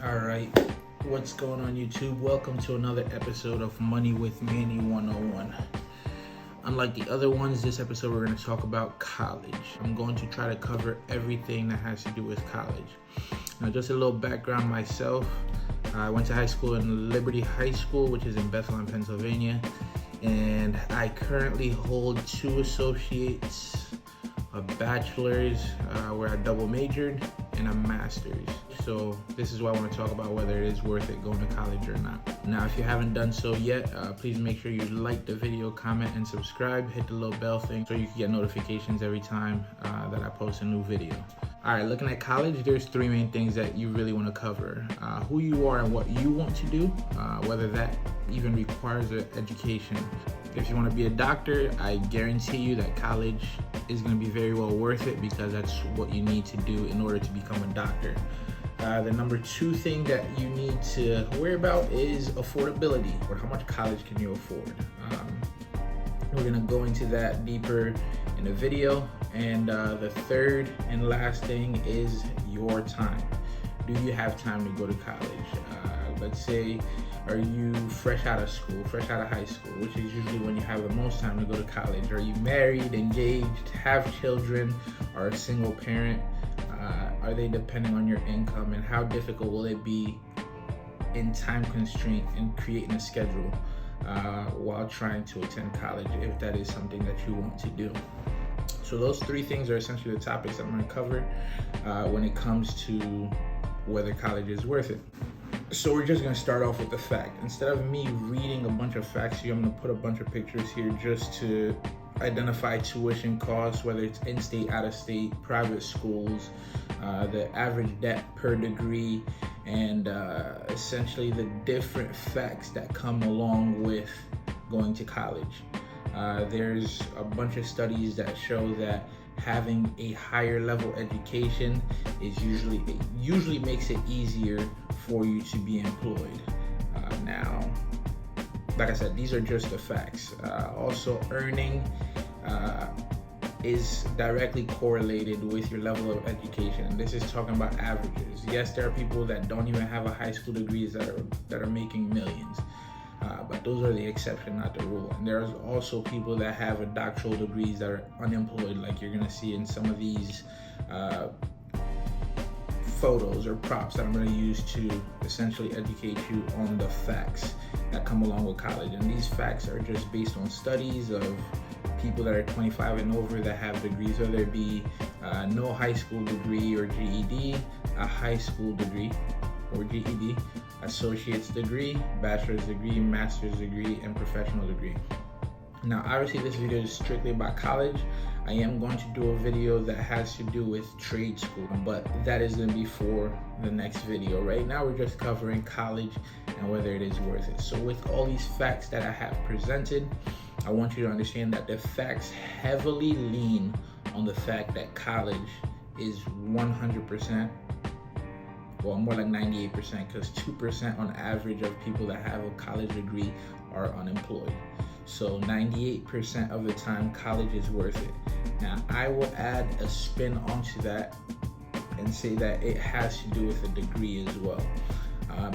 All right, what's going on YouTube? Welcome to another episode of Money with Manny 101. Unlike the other ones, this episode we're going to talk about college. I'm going to try to cover everything that has to do with college. Now, just a little background myself. I went to high school in Liberty High School, which is in Bethlehem, Pennsylvania, and I currently hold 2 associates, a bachelor's where I double majored, and a master's. So this is why I want to talk about whether it is worth it going to college or not. Now, if you haven't done so yet, please make sure you like the video, comment, and subscribe. Hit the little bell thing so you can get notifications every time that I post a new video. All right, looking at college, there's 3 main things that you really want to cover. Who you are and what you want to do, whether that even requires an education. If you want to be a doctor, I guarantee you that college is going to be very well worth it because that's what you need to do in order to become a doctor. The number 2 thing that you need to worry about is affordability, or how much college can you afford. We're going to go into that deeper in the video. And the 3rd and last thing is your time. Do you have time to go to college? Let's say, are you fresh out of school, fresh out of high school, which is usually when you have the most time to go to college? Are you married, engaged, have children, or a single parent? Are they depending on your income, and how difficult will it be in time constraint and creating a schedule while trying to attend college, if that is something that you want to do? So those 3 things are essentially the topics I'm going to cover when it comes to whether college is worth it. So we're just going to start off with the fact. Instead of me reading a bunch of facts here, I'm going to put a bunch of pictures here just to identify tuition costs, whether it's in-state, out-of-state, private schools, the average debt per degree, and essentially the different facts that come along with going to college. There's a bunch of studies that show that having a higher level education is usually makes it easier for you to be employed. Now, like I said, these are just the facts. Also, earning is directly correlated with your level of education. This is talking about averages. Yes, there are people that don't even have a high school degrees that are making millions. But those are the exception, not the rule. And there's also people that have a doctoral degrees that are unemployed, like you're gonna see in some of these photos or props that I'm gonna use to essentially educate you on the facts that come along with college. And these facts are just based on studies of people that are 25 and over that have degrees, whether it be no high school degree or GED, a high school degree or GED, associate's degree, bachelor's degree, master's degree, and professional degree. Now, obviously this video is strictly about college. I am going to do a video that has to do with trade school, but that is going to be for the next video. Right now we're just covering college and whether it is worth it. So with all these facts that I have presented, I want you to understand that the facts heavily lean on the fact that college is 100%, well, more like 98%, because 2% on average of people that have a college degree are unemployed. So 98% of the time, college is worth it. Now, I will add a spin onto that and say that it has to do with a degree as well.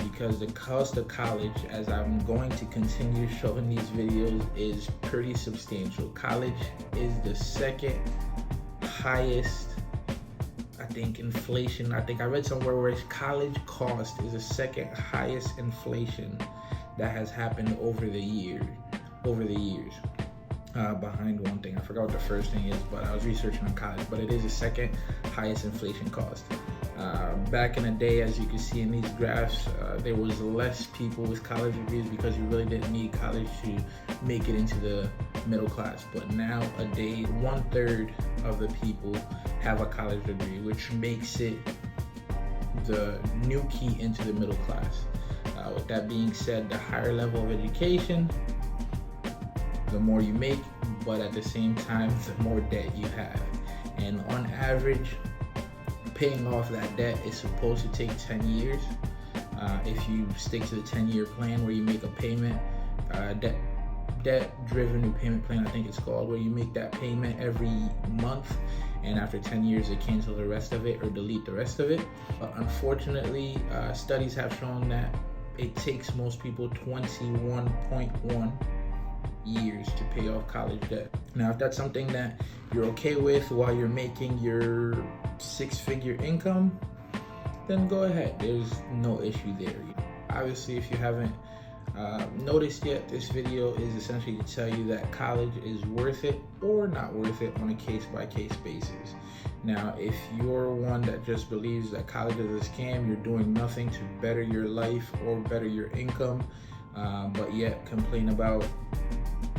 Because the cost of college, as I'm going to continue showing these videos, is pretty substantial. College is the 2nd highest, I think, inflation. I think I read somewhere where college cost is the 2nd highest inflation that has happened over the years. Behind one thing, I forgot what the first thing is, but I was researching on college, but it is the 2nd highest inflation cost. Back in the day, as you can see in these graphs, there was less people with college degrees because you really didn't need college to make it into the middle class. But nowadays, 1/3 of the people have a college degree, which makes it the new key into the middle class. With that being said, the higher level of education, the more you make, but at the same time, the more debt you have. And on average, paying off that debt is supposed to take 10 years. If you stick to the 10-year plan where you make a payment, debt-driven repayment plan, I think it's called, where you make that payment every month, and after 10 years they cancel the rest of it or delete the rest of it. But unfortunately, studies have shown that it takes most people 21.1 years to pay off college debt. Now, if that's something that you're okay with while you're making your 6-figure income, then go ahead. There's no issue there. Obviously, if you haven't noticed yet, this video is essentially to tell you that college is worth it or not worth it on a case-by-case basis. Now, if you're one that just believes that college is a scam, you're doing nothing to better your life or better your income, but yet complain about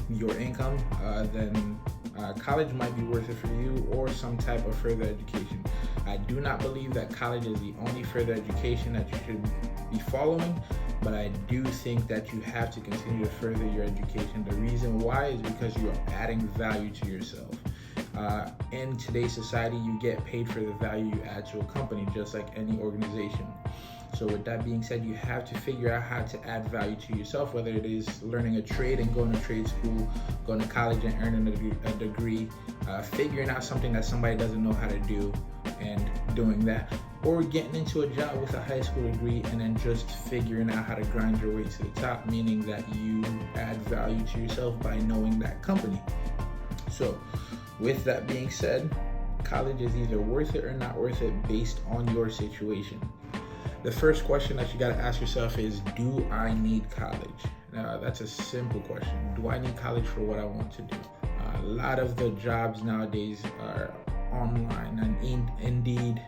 your income, then college might be worth it for you, or some type of further education. I do not believe that college is the only further education that you should be following, but I do think that you have to continue to further your education. The reason why is because you are adding value to yourself. In today's society, you get paid for the value you add to a company, just like any organization. So with that being said, you have to figure out how to add value to yourself, whether it is learning a trade and going to trade school, going to college and earning a degree, figuring out something that somebody doesn't know how to do and doing that, or getting into a job with a high school degree and then just figuring out how to grind your way to the top, meaning that you add value to yourself by knowing that company. So with that being said, college is either worth it or not worth it based on your situation. The first question that you got to ask yourself is, do I need college? That's a simple question. Do I need college for what I want to do? A lot of the jobs nowadays are online, and Indeed,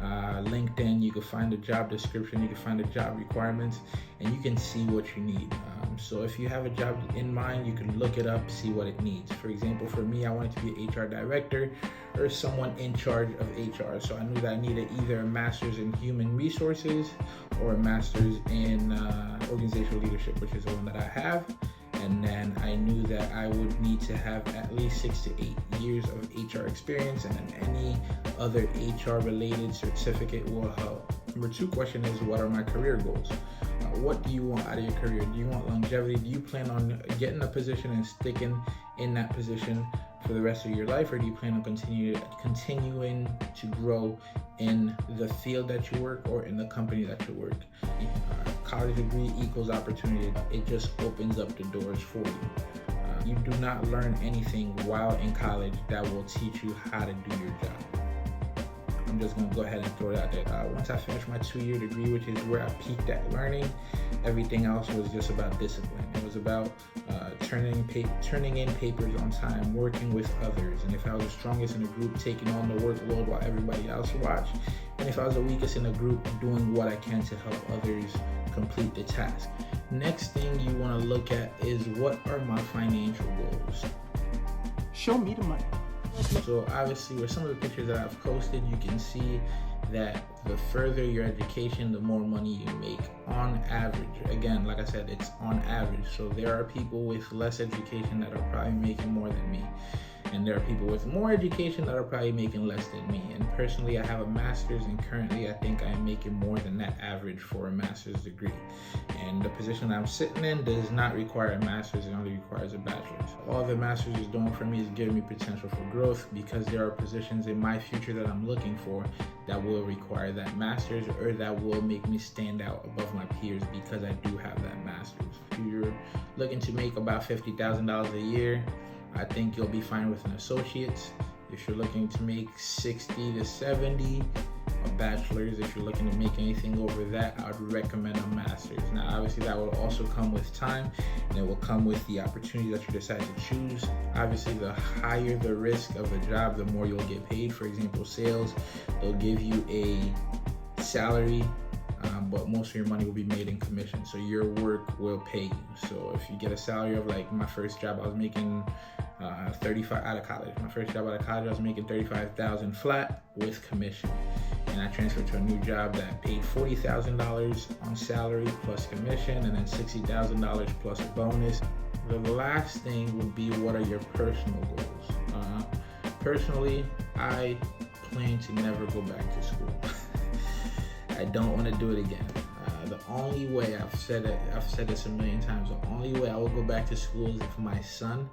LinkedIn, you can find a job description, you can find the job requirements, and you can see what you need. So if you have a job in mind, you can look it up, see what it needs. For example, for me, I wanted to be an HR director or someone in charge of HR. So I knew that I needed either a master's in human resources or a master's in organizational leadership, which is the one that I have. And then I knew that I would need to have at least 6 to 8 years of HR experience, and then any other HR related certificate will help. Number 2 question is, what are my career goals? What do you want out of your career? Do you want longevity? Do you plan on getting a position and sticking in that position for the rest of your life, or do you plan on continuing to grow in the field that you work or in the company that you work? College degree equals opportunity. It just opens up the doors for you. You do not learn anything while in college that will teach you how to do your job. I'm just going to go ahead and throw it out there. Once I finished my 2-year degree, which is where I peaked at learning, everything else was just about discipline. It was about turning in papers on time, working with others, and if I was the strongest in the group, taking on the workload while everybody else watched, and if I was the weakest in the group, doing what I can to help others complete the task. Next thing you want to look at is, what are my financial goals? Show me the money. So obviously, with some of the pictures that I've posted, you can see that the further your education, the more money you make on average. Again, like I said, it's on average. So there are people with less education that are probably making more than me, and there are people with more education that are probably making less than me. And personally, I have a master's, and currently I think I'm making more than that average for a master's degree. And the position I'm sitting in does not require a master's, it only requires a bachelor's. All the master's is doing for me is giving me potential for growth, because there are positions in my future that I'm looking for that will require that master's, or that will make me stand out above my peers because I do have that master's. If you're looking to make about $50,000 a year, I think you'll be fine with an associate's. If you're looking to make 60 to 70, a bachelor's. If you're looking to make anything over that, I would recommend a master's. Now, obviously, that will also come with time, and it will come with the opportunity that you decide to choose. Obviously, the higher the risk of the job, the more you'll get paid. For example, sales, they'll give you a salary, but most of your money will be made in commission. So your work will pay you. So if you get a salary of, like, my first job, I was making 35 out of college. My first job out of college, I was making $35,000 flat with commission. And I transferred to a new job that paid $40,000 on salary plus commission, and then $60,000 plus a bonus. The last thing would be, what are your personal goals? Personally, I plan to never go back to school. I don't want to do it again. The only way, I've said this a million times, the only way I will go back to school is if my son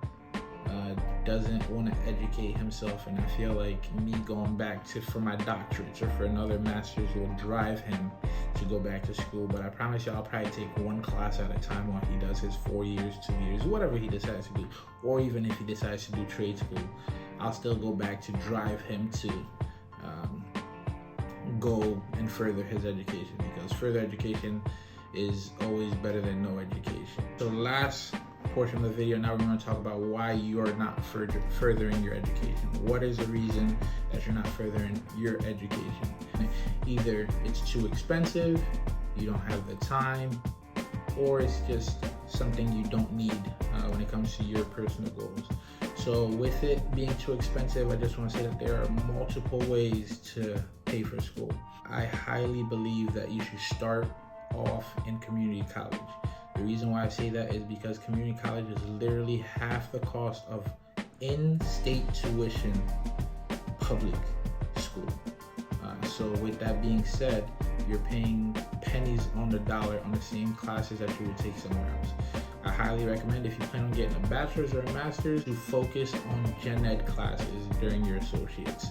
doesn't want to educate himself, and I feel like me going back for my doctorates or for another master's will drive him to go back to school. But I promise you, I'll probably take one class at a time while he does his 4 years, 2 years, whatever he decides to do. Or even if he decides to do trade school, I'll still go back to drive him to go and further his education, because further education is always better than no education. So the last portion of the video, now we're going to talk about why you are not furthering your education. What is the reason that you're not furthering your education? Either it's too expensive, you don't have the time, or it's just something you don't need when it comes to your personal goals. So with it being too expensive, I just want to say that there are multiple ways to pay for school. I highly believe that you should start off in community college. The reason why I say that is because community college is literally half the cost of in-state tuition public school. So with that being said, you're paying pennies on the dollar on the same classes that you would take somewhere else. I highly recommend, if you plan on getting a bachelor's or a master's, to focus on gen ed classes during your associates.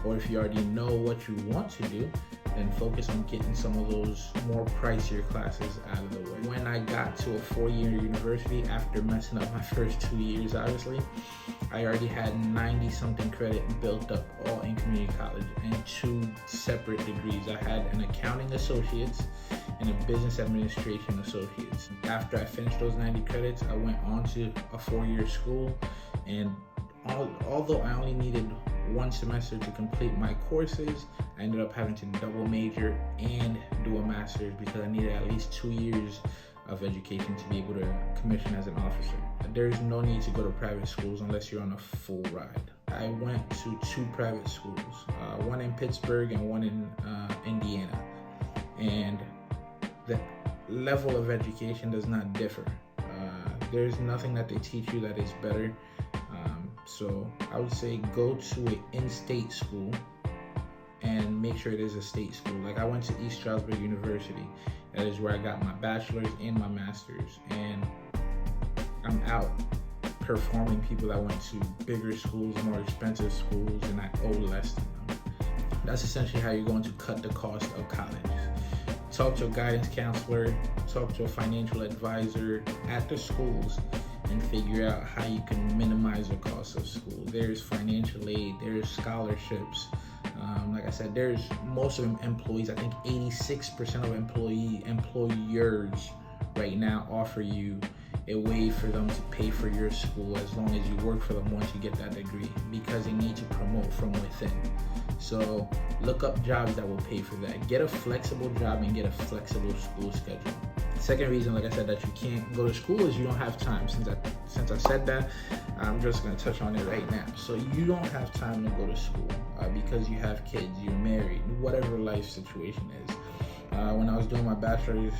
Or if you already know what you want to do, then focus on getting some of those more pricier classes out of the way. When I got to a 4-year university, after messing up my first 2 years, obviously, I already had 90-something credit built up all in community college and 2 separate degrees. I had an accounting associate's and a business administration associate's. After I finished those 90 credits, I went on to a 4-year school, and although I only needed 1 semester to complete my courses, I ended up having to double major and do a master's because I needed at least 2 years of education to be able to commission as an officer. There's no need to go to private schools unless you're on a full ride. I went to 2 private schools, one in Pittsburgh and one in Indiana, and the level of education does not differ. There's nothing that they teach you that is better. So I would say go to an in-state school and make sure it is a state school. Like, I went to East Stroudsburg University. That is where I got my bachelor's and my master's. And I'm out performing people that went to bigger schools, more expensive schools, and I owe less than them. That's essentially how you're going to cut the cost of college. Talk to a guidance counselor, talk to a financial advisor at the schools, and figure out how you can minimize the cost of school. There's financial aid, there's scholarships. Like I said, there's most of them employees. I think 86% of employers right now offer you a way for them to pay for your school as long as you work for them once you get that degree, because they need to promote from within. So look up jobs that will pay for that. Get a flexible job and get a flexible school schedule. Second reason, like I said, that you can't go to school is you don't have time. Since I said that, I'm just going to touch on it right now. So you don't have time to go to school because you have kids, you're married, whatever life situation is. When I was doing my bachelor's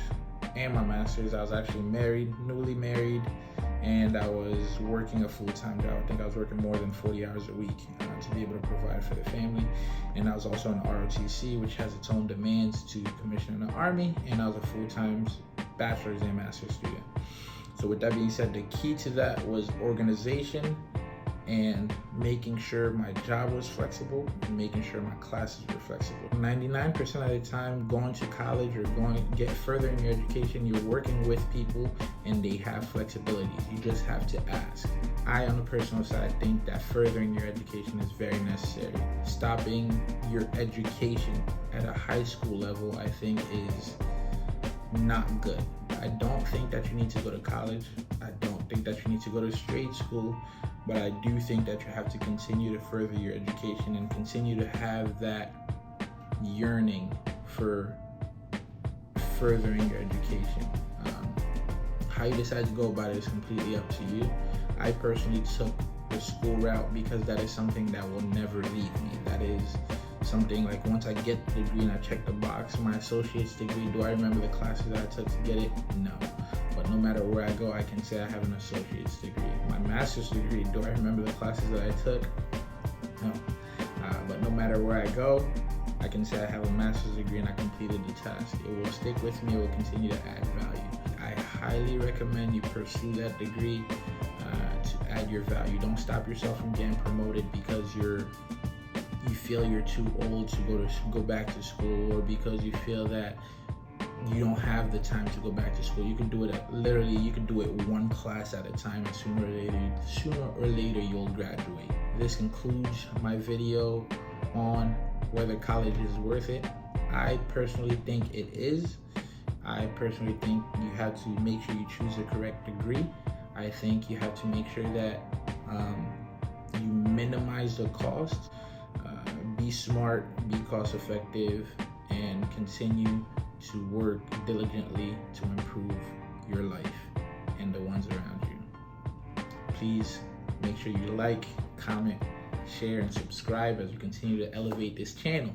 and my master's, I was actually newly married, and I was working a full-time job. I think I was working more than 40 hours a week to be able to provide for the family. And I was also an ROTC, which has its own demands to commission in the Army, and I was a full-time bachelor's and master's student. So with that being said, the key to that was organization and making sure my job was flexible and making sure my classes were flexible. 99% of the time, going to college or get further in your education, you're working with people and they have flexibility. You just have to ask. I, on the personal side, think that furthering your education is very necessary. Stopping your education at a high school level, I think, is not good. I don't think that you need to go to college. I don't think that you need to go to straight school, but I do think that you have to continue to further your education and continue to have that yearning for furthering your education. How you decide to go about it is completely up to you. I personally took the school route because that is something that will never leave me. That is something, like, once I get the degree and I check the box, my associate's degree, do I remember the classes that I took to get it? No. But no matter where I go, I can say I have an associate's degree. My master's degree, do I remember the classes that I took? No. But no matter where I go, I can say I have a master's degree and I completed the task. It will stick with me, it will continue to add value. I highly recommend you pursue that degree to add add your value. Don't stop yourself from getting promoted because you feel you're too old to go back to school, or because you feel that you don't have the time to go back to school. You can do it you can do it one class at a time, and sooner or later you'll graduate. This concludes my video on whether college is worth it. I personally think it is. I personally think you have to make sure you choose the correct degree. I think you have to make sure that you minimize the cost, be smart, be cost effective, and continue to work diligently to improve your life and the ones around you. Please make sure you like, comment, share, and subscribe as we continue to elevate this channel.